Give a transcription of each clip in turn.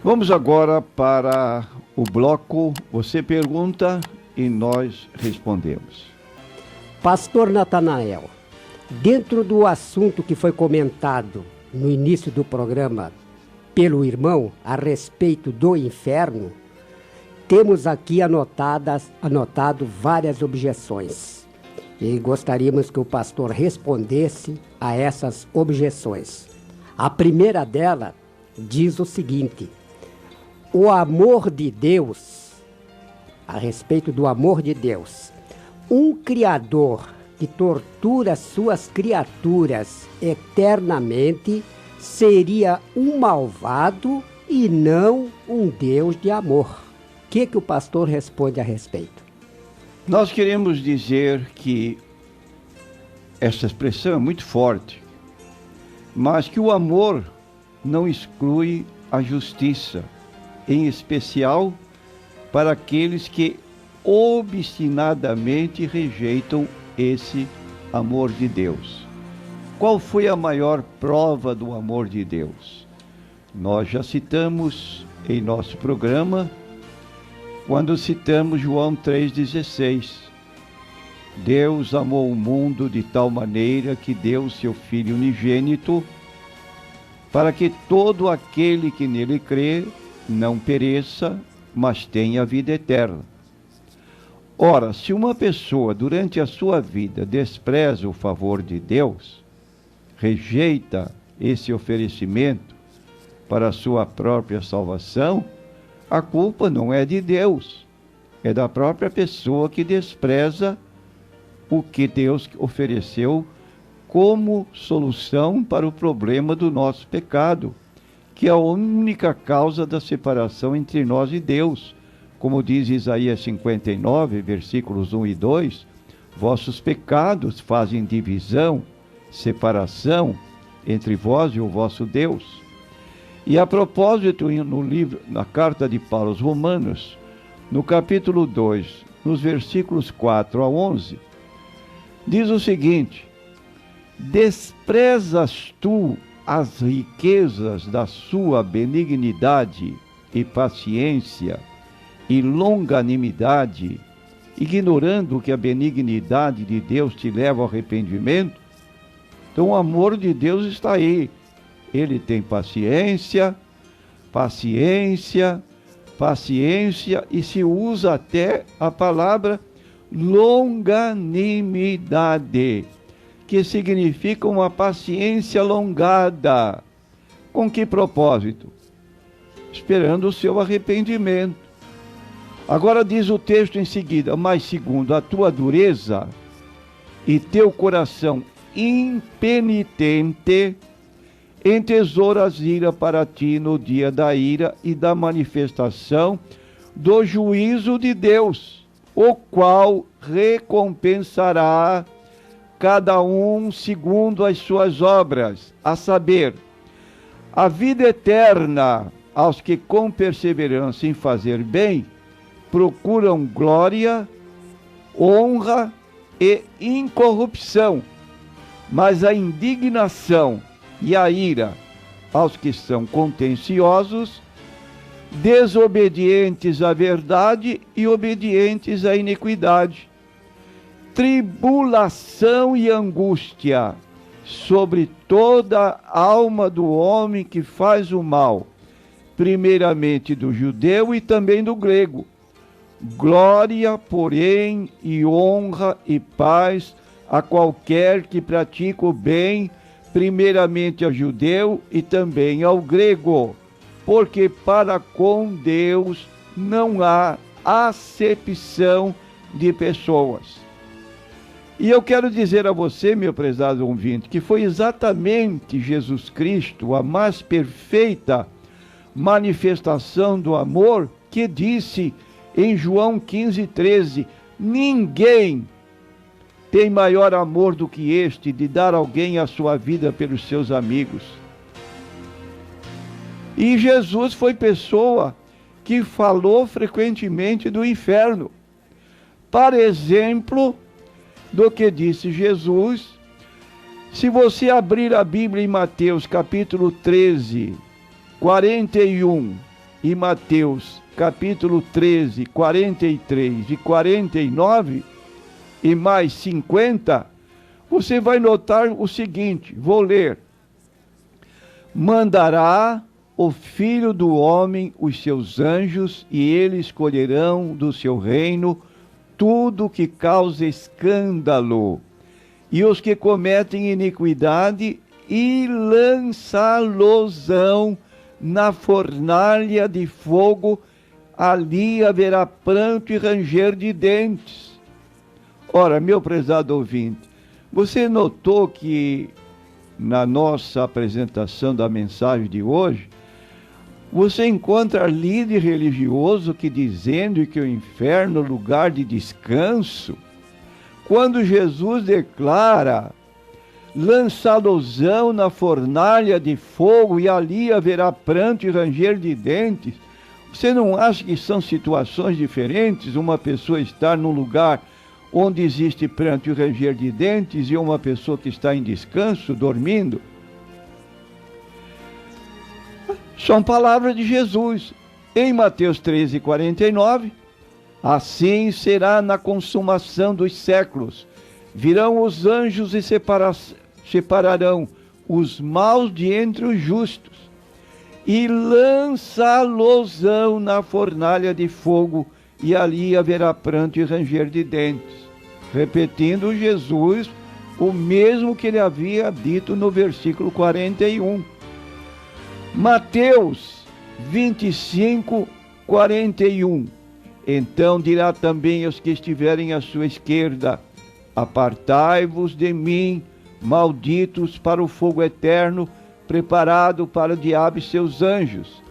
Vamos agora para o bloco Você Pergunta e Nós Respondemos. Pastor Natanael, dentro do assunto que foi comentado no início do programa pelo irmão a respeito do inferno, temos aqui anotado várias objeções. E gostaríamos que o pastor respondesse a essas objeções. A primeira dela diz o seguinte: o amor de Deus, a respeito do amor de Deus, um Criador que tortura suas criaturas eternamente seria um malvado e não um Deus de amor. O que o pastor responde a respeito? Nós queremos dizer que essa expressão é muito forte, mas que o amor não exclui a justiça, em especial para aqueles que obstinadamente rejeitam esse amor de Deus. Qual foi a maior prova do amor de Deus? Nós já citamos em nosso programa, quando citamos João 3,16. Deus amou o mundo de tal maneira que deu seu Filho unigênito, para que todo aquele que nele crê não pereça, mas tenha vida eterna. Ora, se uma pessoa durante a sua vida despreza o favor de Deus, rejeita esse oferecimento para a sua própria salvação, a culpa não é de Deus, é da própria pessoa que despreza o que Deus ofereceu como solução para o problema do nosso pecado, que é a única causa da separação entre nós e Deus. Como diz Isaías 59, versículos 1 e 2, vossos pecados fazem divisão, separação entre vós e o vosso Deus. E a propósito, no livro, na carta de Paulo aos Romanos, no capítulo 2, nos versículos 4 a 11, diz o seguinte: desprezas tu as riquezas da sua benignidade e paciência e longanimidade, ignorando que a benignidade de Deus te leva ao arrependimento? Então o amor de Deus está aí. Ele tem paciência, e se usa até a palavra longanimidade, que significa uma paciência alongada. Com que propósito? Esperando o seu arrependimento. Agora diz o texto em seguida: mas segundo a tua dureza e teu coração impenitente, entesouras ira para ti no dia da ira e da manifestação do juízo de Deus, o qual recompensará cada um segundo as suas obras, a saber, a vida eterna aos que com perseverança em fazer bem procuram glória, honra e incorrupção, mas a indignação e a ira aos que são contenciosos, desobedientes à verdade e obedientes à iniquidade. Tribulação e angústia sobre toda a alma do homem que faz o mal, primeiramente do judeu e também do grego. Glória, porém, e honra e paz a qualquer que pratica o bem, primeiramente ao judeu e também ao grego, porque para com Deus não há acepção de pessoas. E eu quero dizer a você, meu prezado ouvinte, que foi exatamente Jesus Cristo, a mais perfeita manifestação do amor, que disse em João 15:13, ninguém tem maior amor do que este, de dar alguém a sua vida pelos seus amigos. E Jesus foi pessoa que falou frequentemente do inferno. Para exemplo do que disse Jesus, se você abrir a Bíblia em Mateus capítulo 13, 41 e Mateus, capítulo 13, 43 e 49, e mais 50, você vai notar o seguinte, vou ler. Mandará o Filho do Homem os seus anjos, e eles escolherão do seu reino tudo que causa escândalo, e os que cometem iniquidade, e lançá-los-ão na fornalha de fogo, ali haverá pranto e ranger de dentes. Ora, meu prezado ouvinte, você notou que na nossa apresentação da mensagem de hoje, você encontra líder religioso que dizendo que o inferno é lugar de descanso, quando Jesus declara, lançá-los-ão na fornalha de fogo e ali haverá pranto e ranger de dentes. Você não acha que são situações diferentes? Uma pessoa estar num lugar onde existe pranto e ranger de dentes e uma pessoa que está em descanso, dormindo? São palavras de Jesus. Em Mateus 13, 49, assim será na consumação dos séculos. Virão os anjos e separarão os maus de entre os justos, e lançá-los-ão na fornalha de fogo, e ali haverá pranto e ranger de dentes. Repetindo Jesus, o mesmo que ele havia dito no versículo 41. Mateus 25, 41. Então dirá também aos que estiverem à sua esquerda, apartai-vos de mim, malditos, para o fogo eterno, preparado para o diabo e seus anjos.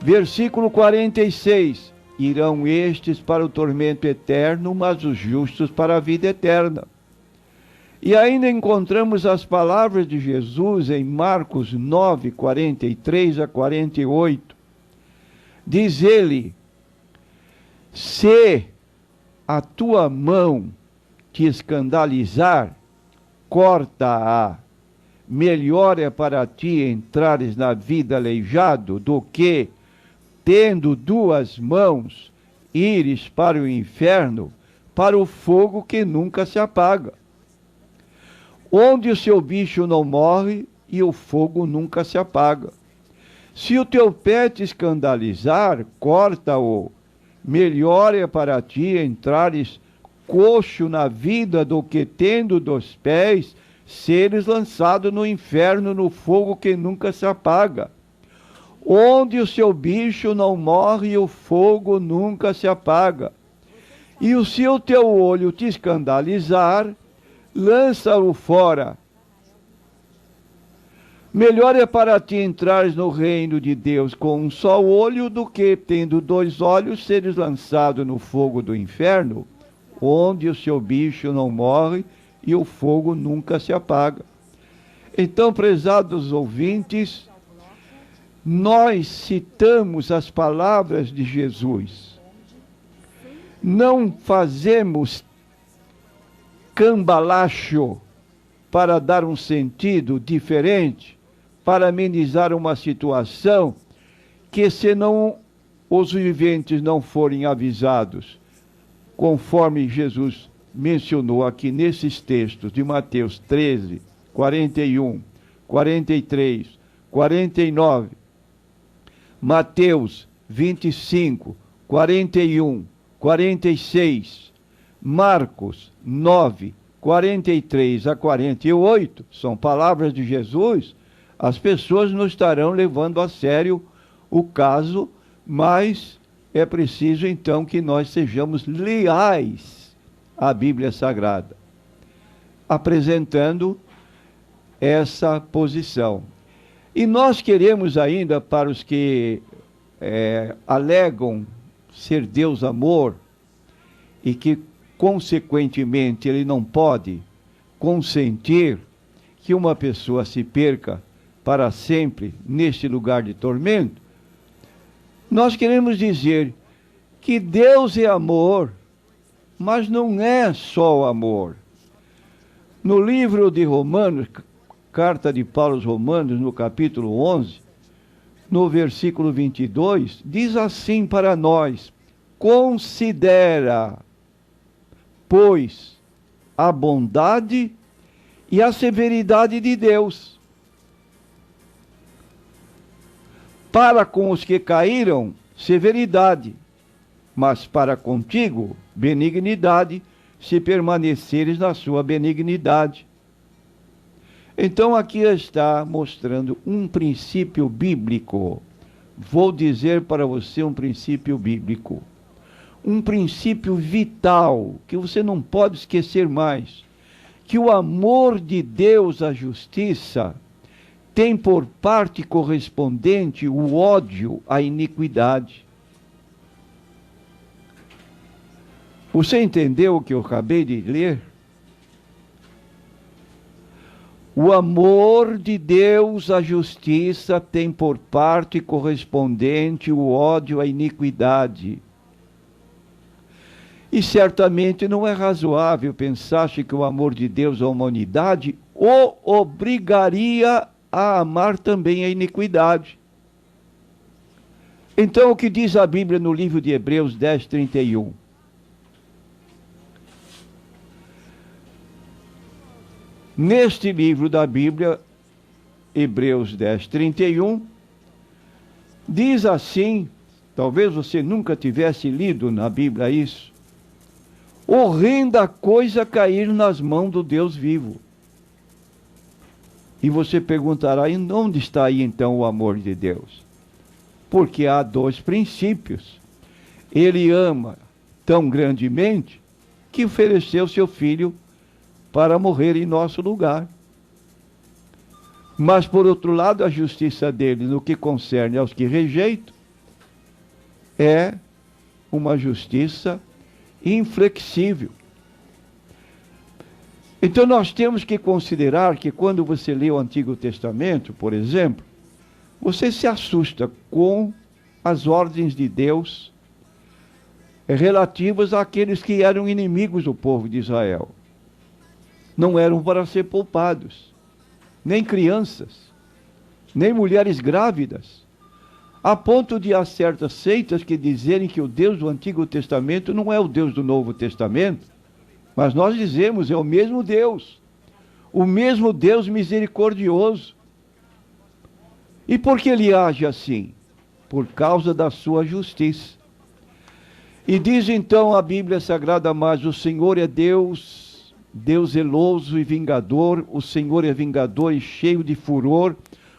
Versículo 46. Irão estes para o tormento eterno, mas os justos para a vida eterna. E ainda encontramos as palavras de Jesus em Marcos 9, 43 a 48. Diz ele, se a tua mão te escandalizar, corta-a. Melhor é para ti entrares na vida aleijado do que, tendo duas mãos, ires para o inferno, para o fogo que nunca se apaga, onde o seu bicho não morre e o fogo nunca se apaga. Se o teu pé te escandalizar, corta-o. Melhor é para ti entrares coxo na vida do que, tendo dos pés, seres lançado no inferno, no fogo que nunca se apaga, onde o seu bicho não morre e o fogo nunca se apaga. E se o teu olho te escandalizar, lança-o fora. Melhor é para ti entrares no reino de Deus com um só olho do que, tendo dois olhos, seres lançado no fogo do inferno, onde o seu bicho não morre e o fogo nunca se apaga. Então, prezados ouvintes, nós citamos as palavras de Jesus. Não fazemos cambalacho para dar um sentido diferente, para amenizar uma situação que, se não os viventes não forem avisados, conforme Jesus mencionou aqui nesses textos de Mateus 13, 41, 43, 49, Mateus 25, 41, 46, Marcos 9, 43 a 48, são palavras de Jesus, as pessoas não estarão levando a sério o caso, mas é preciso então que nós sejamos leais à Bíblia Sagrada, apresentando essa posição. E nós queremos ainda, para os que alegam ser Deus amor e que, consequentemente, ele não pode consentir que uma pessoa se perca para sempre neste lugar de tormento, nós queremos dizer que Deus é amor, mas não é só o amor. No livro de Romanos, carta de Paulo aos Romanos, no capítulo 11, no versículo 22, diz assim para nós: considera, pois, a bondade e a severidade de Deus. Para com os que caíram, severidade, mas para contigo, benignidade, se permaneceres na sua benignidade. Então aqui está mostrando um princípio bíblico. Vou dizer para você um princípio bíblico. Um princípio vital, que você não pode esquecer mais. Que o amor de Deus à justiça tem por parte correspondente o ódio à iniquidade. Você entendeu o que eu acabei de ler? O amor de Deus à justiça tem por parte correspondente o ódio à iniquidade. E certamente não é razoável pensar que o amor de Deus à humanidade o obrigaria a amar também a iniquidade. Então, o que diz a Bíblia no livro de Hebreus 10:31? Neste livro da Bíblia, Hebreus 10:31, diz assim, talvez você nunca tivesse lido na Bíblia isso: horrenda coisa cair nas mãos do Deus vivo. E você perguntará, e onde está aí então o amor de Deus? Porque há dois princípios. Ele ama tão grandemente que ofereceu seu filho para morrer em nosso lugar. Mas, por outro lado, a justiça dele, no que concerne aos que rejeitam, é uma justiça inflexível. Então, nós temos que considerar que quando você lê o Antigo Testamento, por exemplo, você se assusta com as ordens de Deus relativas àqueles que eram inimigos do povo de Israel. Não eram para ser poupados, nem crianças, nem mulheres grávidas, a ponto de há certas seitas que dizerem que o Deus do Antigo Testamento não é o Deus do Novo Testamento, mas nós dizemos, é o mesmo Deus misericordioso. E por que ele age assim? Por causa da sua justiça. E diz então a Bíblia Sagrada, mas o Senhor é Deus zeloso e vingador, o Senhor é vingador e cheio de furor,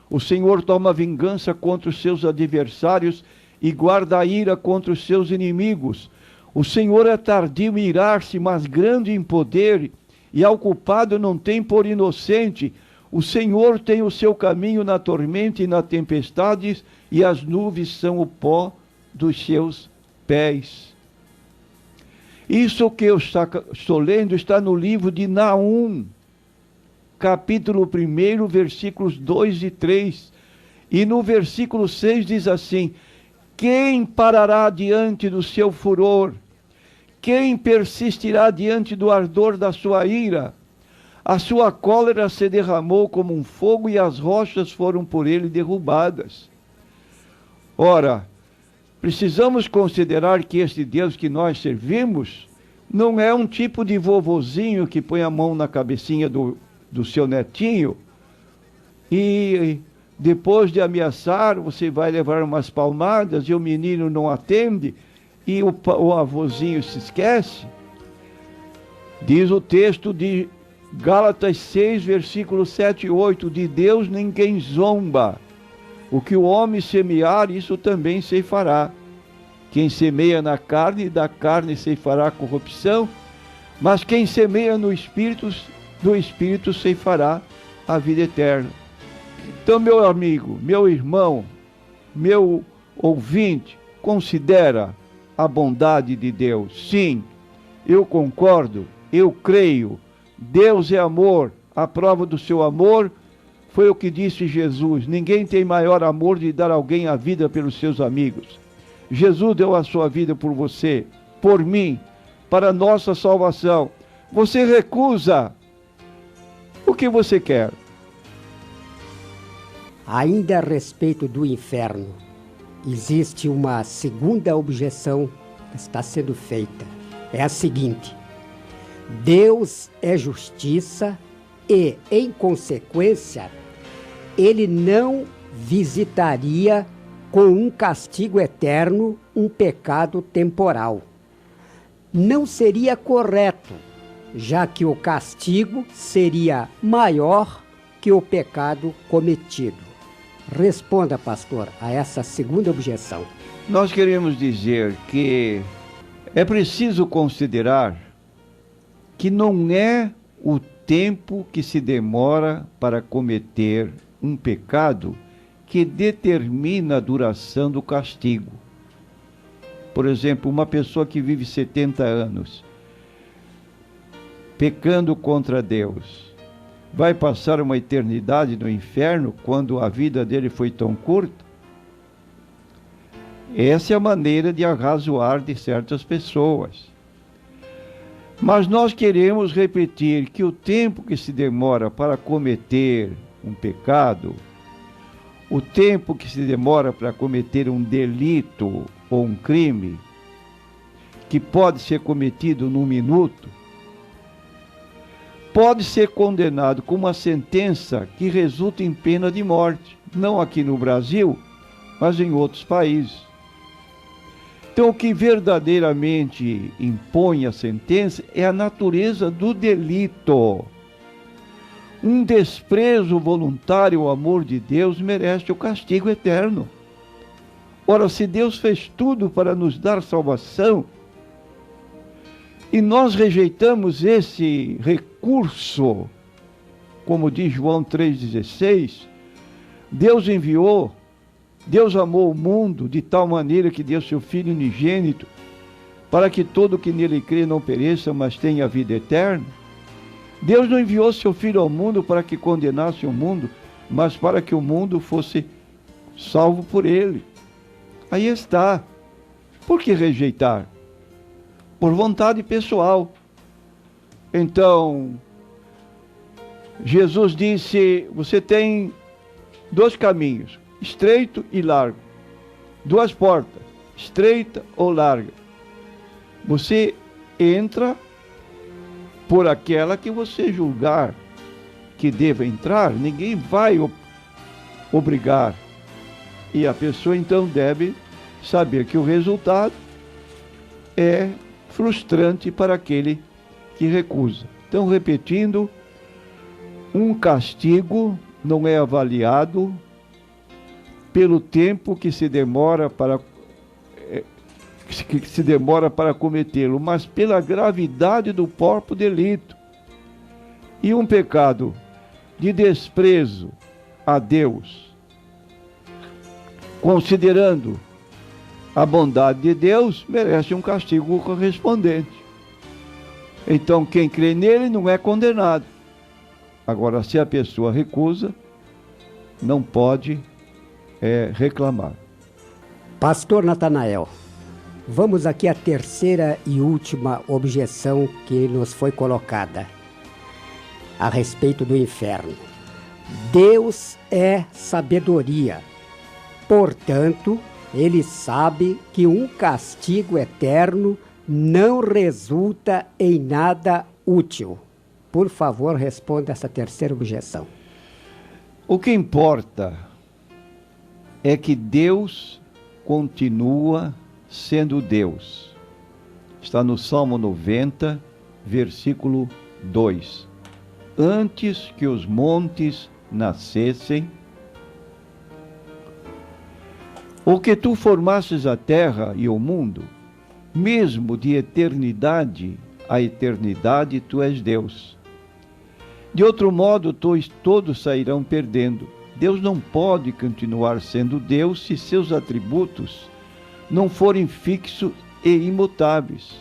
o Senhor toma vingança contra os seus adversários e guarda a ira contra os seus inimigos. O Senhor é tardio em irar-se, mas grande em poder, e ao culpado não tem por inocente. O Senhor tem o seu caminho na tormenta e na tempestade, e as nuvens são o pó dos seus pés. Isso que eu estou lendo está no livro de Naum, capítulo 1, versículos 2 e 3. E no versículo 6 diz assim: quem parará diante do seu furor? Quem persistirá diante do ardor da sua ira? A sua cólera se derramou como um fogo e as rochas foram por ele derrubadas. Ora, precisamos considerar que este Deus que nós servimos não é um tipo de vovozinho que põe a mão na cabecinha do seu netinho e depois de ameaçar, você vai levar umas palmadas e o menino não atende e o avôzinho se esquece. Diz o texto de Gálatas 6, versículos 7 e 8, de Deus ninguém zomba. O que o homem semear, isso também ceifará. Quem semeia na carne, da carne ceifará corrupção, mas quem semeia no Espírito, do Espírito ceifará a vida eterna. Então, meu amigo, meu irmão, meu ouvinte, considera a bondade de Deus. Sim, eu concordo, eu creio. Deus é amor. A prova do seu amor foi o que disse Jesus: ninguém tem maior amor de dar alguém a vida pelos seus amigos. Jesus deu a sua vida por você, por mim, para a nossa salvação. Você recusa. O que você quer? Ainda a respeito do inferno, existe uma segunda objeção que está sendo feita. É a seguinte: Deus é justiça e, em consequência, ele não visitaria com um castigo eterno um pecado temporal. Não seria correto, já que o castigo seria maior que o pecado cometido. Responda, pastor, a essa segunda objeção. Nós queremos dizer que é preciso considerar que não é o tempo que se demora para cometer um pecado que determina a duração do castigo. Por exemplo, uma pessoa que vive 70 anos pecando contra Deus, vai passar uma eternidade no inferno quando a vida dele foi tão curta? Essa é a maneira de arrazoar de certas pessoas. Mas nós queremos repetir que o tempo que se demora para cometer um pecado, o tempo que se demora para cometer um delito ou um crime, que pode ser cometido num minuto, pode ser condenado com uma sentença que resulta em pena de morte, não aqui no Brasil, mas em outros países. Então, o que verdadeiramente impõe a sentença é a natureza do delito. Um desprezo voluntário ao amor de Deus merece o castigo eterno. Ora, se Deus fez tudo para nos dar salvação, e nós rejeitamos esse recurso, como diz João 3,16, Deus amou o mundo de tal maneira que deu seu Filho unigênito, para que todo que nele crê não pereça, mas tenha vida eterna. Deus não enviou seu Filho ao mundo para que condenasse o mundo, mas para que o mundo fosse salvo por ele. Aí está. Por que rejeitar? Por vontade pessoal. Então, Jesus disse, você tem dois caminhos, estreito e largo. Duas portas, estreita ou larga. Você entra por aquela que você julgar que deva entrar, ninguém vai obrigar. E a pessoa então deve saber que o resultado é frustrante para aquele que recusa. Então, repetindo, um castigo não é avaliado pelo tempo que se demora para cometê-lo, mas pela gravidade do próprio delito. E um pecado de desprezo a Deus, considerando a bondade de Deus, merece um castigo correspondente. Então, quem crê nele não é condenado. Agora, se a pessoa recusa, não pode reclamar. Pastor Natanael, vamos aqui à terceira e última objeção que nos foi colocada a respeito do inferno. Deus é sabedoria, portanto, ele sabe que um castigo eterno não resulta em nada útil. Por favor, responda essa terceira objeção. O que importa é que Deus continua sendo Deus. Está no Salmo 90, versículo 2. Antes que os montes nascessem, ou que tu formasses a terra e o mundo, mesmo de eternidade a eternidade, tu és Deus. De outro modo, todos sairão perdendo. Deus não pode continuar sendo Deus se seus atributos não forem fixos e imutáveis.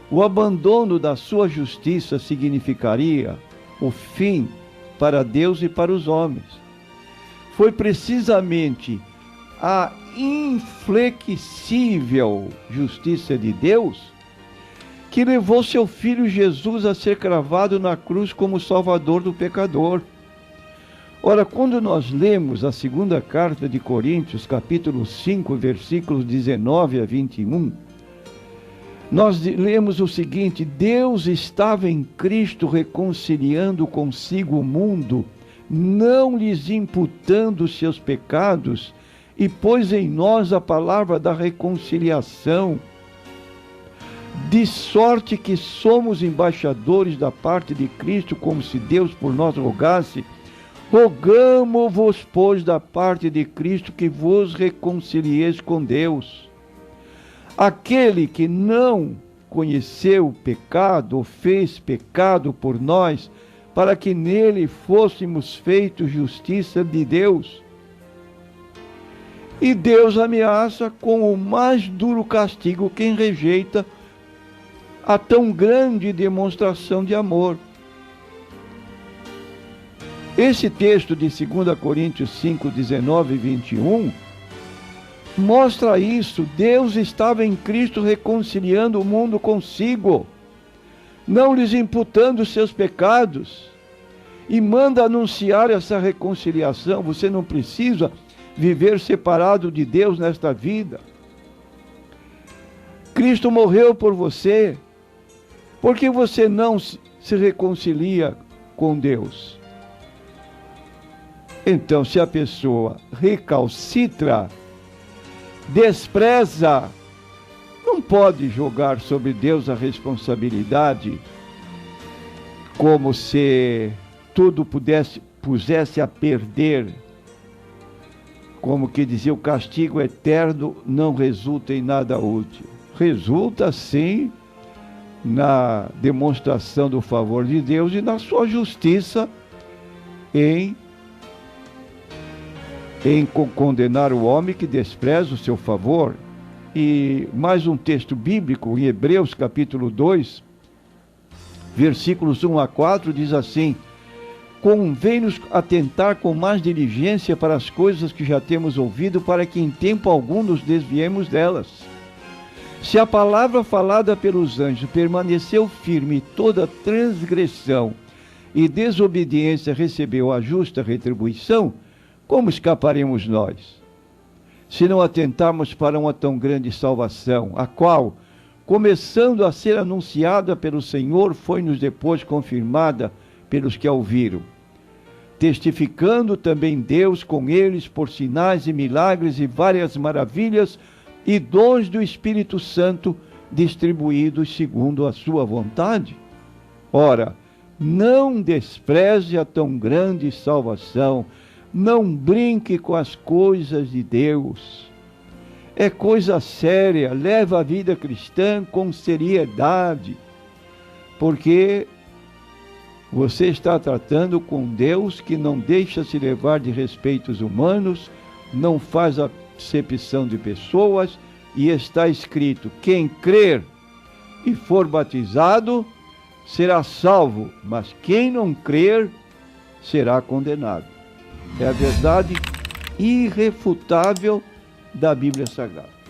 O abandono da sua justiça significaria o fim para Deus e para os homens. Foi precisamente a inflexível justiça de Deus que levou seu Filho Jesus a ser cravado na cruz como Salvador do pecador. Ora, quando nós lemos a segunda carta de Coríntios, capítulo 5, versículos 19 a 21, nós lemos o seguinte: Deus estava em Cristo reconciliando consigo o mundo, não lhes imputando os seus pecados, e pôs em nós a palavra da reconciliação, de sorte que somos embaixadores da parte de Cristo, como se Deus por nós rogasse. Rogamo-vos, pois, da parte de Cristo, que vos reconcilieis com Deus. Aquele que não conheceu o pecado, o fez pecado por nós, para que nele fôssemos feitos justiça de Deus. E Deus ameaça com o mais duro castigo quem rejeita a tão grande demonstração de amor. Esse texto de 2 Coríntios 5, 19 e 21 mostra isso. Deus estava em Cristo reconciliando o mundo consigo, não lhes imputando os seus pecados, e manda anunciar essa reconciliação. Você não precisa viver separado de Deus nesta vida. Cristo morreu por você. Por que você não se reconcilia com Deus? Então, se a pessoa recalcitra, despreza, não pode jogar sobre Deus a responsabilidade, como se tudo pusesse a perder. Como que dizia, o castigo eterno não resulta em nada útil. Resulta, sim, na demonstração do favor de Deus e na sua justiça em condenar o homem que despreza o seu favor. E mais um texto bíblico, em Hebreus capítulo 2, versículos 1 a 4, diz assim: convém-nos atentar com mais diligência para as coisas que já temos ouvido, para que em tempo algum nos desviemos delas. Se a palavra falada pelos anjos permaneceu firme, e toda transgressão e desobediência recebeu a justa retribuição, como escaparemos nós, se não atentarmos para uma tão grande salvação, a qual, começando a ser anunciada pelo Senhor, foi-nos depois confirmada pelos que a ouviram, testificando também Deus com eles por sinais e milagres e várias maravilhas e dons do Espírito Santo distribuídos segundo a sua vontade? Ora, não despreze a tão grande salvação, não brinque com as coisas de Deus. É coisa séria, leva a vida cristã com seriedade, porque você está tratando com Deus que não deixa se levar de respeitos humanos, não faz acepção de pessoas, e está escrito: quem crer e for batizado será salvo, mas quem não crer será condenado. É a verdade irrefutável da Bíblia Sagrada.